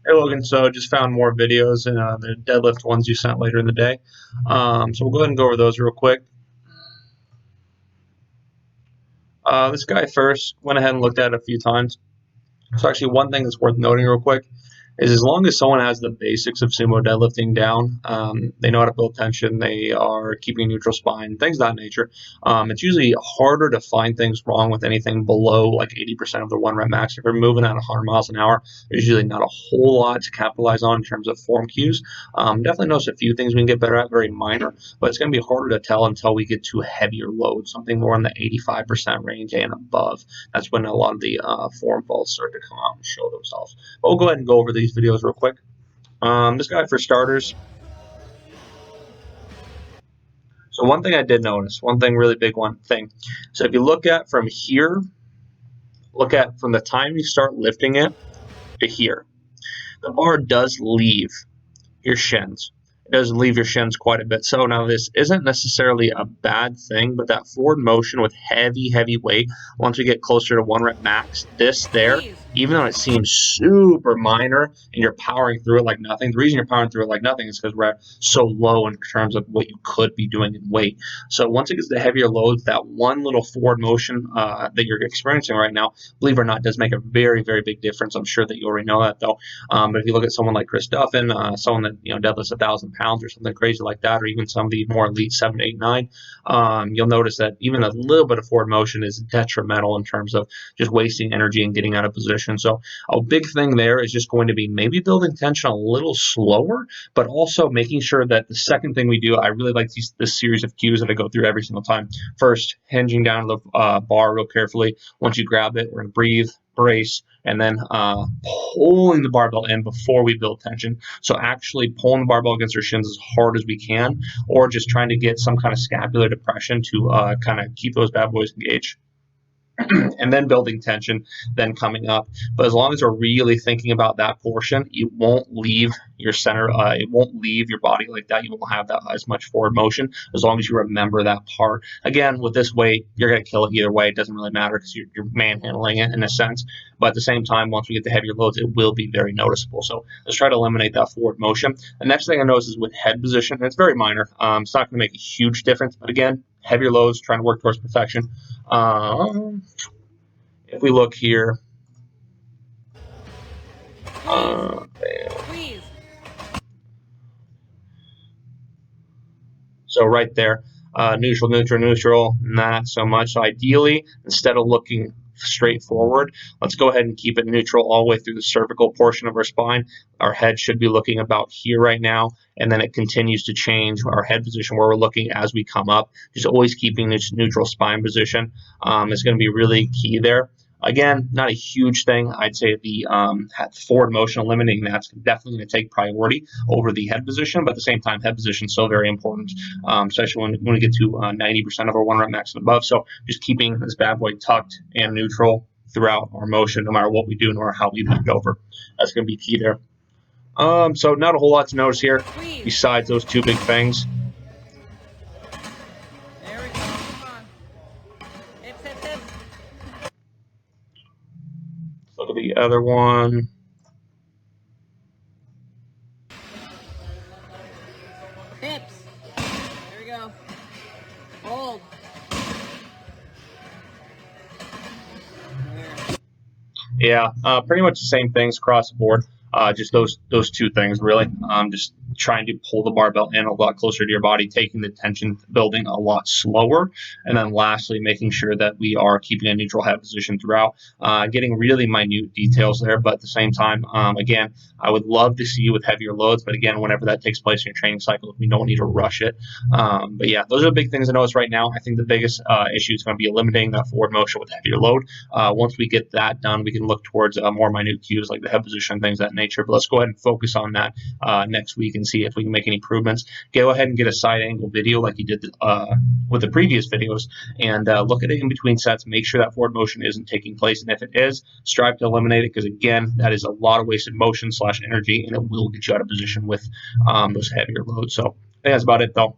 Hey Logan, so just found more videos and the deadlift ones you sent later in the day. So we'll go ahead and go over those real quick. This guy first went ahead and looked at it a few times. So actually, one thing that's worth noting real quick is as long as someone has the basics of sumo deadlifting down, they know how to build tension, they are keeping a neutral spine, things of that nature. It's usually harder to find things wrong with anything below like 80% of the one rep max. If you're moving at 100 miles an hour, there's usually not a whole lot to capitalize on in terms of form cues. Definitely notice a few things we can get better at, very minor, but it's going to be harder to tell until we get to heavier loads, something more in the 85% range and above. That's when a lot of the form faults start to come out and show themselves. But we'll go ahead and go over these videos real quick. This guy, for starters. So one thing I did notice, one thing really big one thing. So if you look at from here, look at from the time you start lifting it to here, the bar does leave your shins. It does leave your shins quite a bit. So now this isn't necessarily a bad thing, but that forward motion with heavy weight, once we get closer to one rep max, this there, even though it seems super minor and you're powering through it like nothing, the reason you're powering through it like nothing is because we're so low in terms of what you could be doing in weight. So once it gets to heavier loads, that one little forward motion that you're experiencing right now, believe it or not, does make a very big difference. I'm sure that you already know that though. But if you look at someone like Chris Duffin, someone that deadlifts 1,000 pounds or something crazy like that, or even some of the more elite 7, 8, 9, you'll notice that even a little bit of forward motion is detrimental in terms of just wasting energy and getting out of position. So a big thing there is just going to be maybe building tension a little slower, but also making sure that the second thing we do, I really like this series of cues that I go through every single time. First, hinging down the bar real carefully. Once you grab it, we're going to breathe, brace, and then pulling the barbell in before we build tension. So actually pulling the barbell against our shins as hard as we can, or just trying to get some kind of scapular depression to kind of keep those bad boys engaged. And then building tension, then coming up. But as long as we're really thinking about that portion, it won't leave your center. It won't leave your body like that. You won't have that as much forward motion as long as you remember that part. Again, with this weight, you're going to kill it either way. It doesn't really matter because you're manhandling it in a sense. But at the same time, once we get to heavier loads, it will be very noticeable. So let's try to eliminate that forward motion. The next thing I notice is with head position. And it's very minor. It's not going to make a huge difference. But again, heavier loads, trying to work towards perfection. If we look here, so right there, neutral, not so much. So ideally, instead of looking straight forward, let's go ahead and keep it neutral all the way through the cervical portion of our spine. Our head should be looking about here right now, and then it continues to change our head position where we're looking as we come up. Just always keeping this neutral spine position is going to be really key there. Again, not a huge thing. I'd say the forward motion, eliminating that's definitely going to take priority over the head position, but at the same time, head position is so very important, especially when we get to 90% of our one rep max and above. So just keeping this bad boy tucked and neutral throughout our motion, no matter what we do, no matter how we move it over. That's going to be key there. So not a whole lot to notice here besides those two big things. There we go. Come on. Hips. Look at the other one. Hips. There we go. Hold. Yeah, pretty much the same things across the board. Just those two things really. Just trying to pull the barbell in a lot closer to your body, taking the tension building a lot slower, and then lastly making sure that we are keeping a neutral head position throughout. Getting really minute details there, but at the same time, again, I would love to see you with heavier loads, but again, whenever that takes place in your training cycle, we don't need to rush it. But yeah, those are the big things I notice right now. I think the biggest issue is going to be eliminating that forward motion with heavier load. Once we get that done, we can look towards more minute cues like the head position and things of that nature. But let's go ahead and focus on that next week and see if we can make any improvements. Go ahead and get a side angle video like you did with the previous videos and look at it in between sets. Make sure that forward motion isn't taking place. And if it is, strive to eliminate it because, again, that is a lot of wasted motion / energy, and it will get you out of position with those heavier loads. So I think that's about it, though.